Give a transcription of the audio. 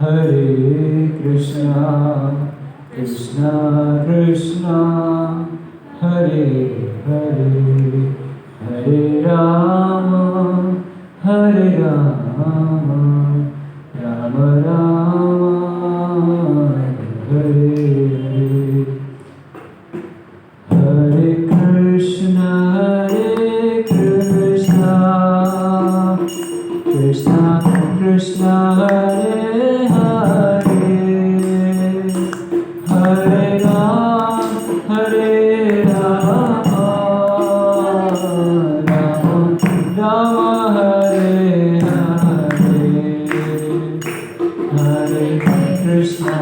Hare Krishna, Krishna Krishna, Hare Hare, Hare Rama, Hare Rama, Rama Rama, Hare Hare. Hare Krishna, Krishna Krishna, Hare Hare, Hare Rama, Hare Rama, Rama Rama, Hare Hare, Hare Krishna,